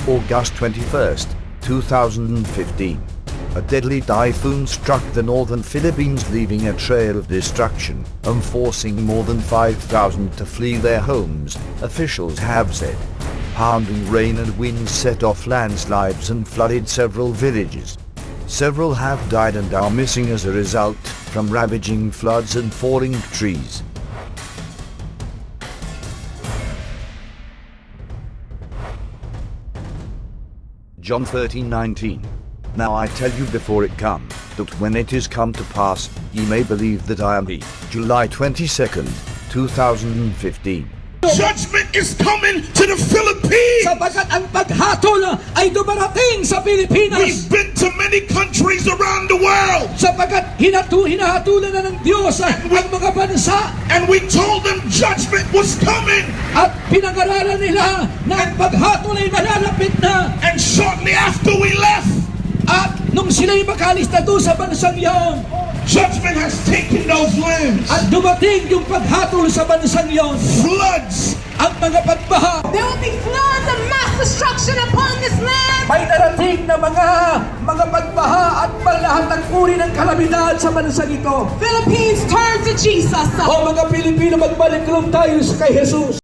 August 21st, 2015. A deadly typhoon struck the northern Philippines, leaving a trail of destruction and forcing more than 5,000 to flee their homes, officials have said. Pounding rain and winds set off landslides and flooded several villages. Several have died and are missing as a result from ravaging floods and falling trees. John 13:19. Now I tell you before it come, that when it is come to pass, ye may believe that I am he. July 22nd, 2015. Judgment is coming to the Philippines. Sapagkat ang paghatol ay dumarating sa Pilipinas. We've been to many countries around the world. Sapagkat hinahatulan na ng Diyos ang mga bansa. And we told them judgment was coming. At pinag-aralan nila na ang paghatol ay malalapit na. And shortly after we left, at nung sila'y makalis na doon sa bansang iyon, judgment has taken those lands. at dumating yung paghatol sa bansang iyon, Floods. ang mga pagbaha. There will be floods and mass destruction upon this land. May darating na mga pagbaha at lahat ng uri ng kalamidad sa bansang ito. Philippines, turn to Jesus. O mga Pilipino, magbalik tayo kay Jesus.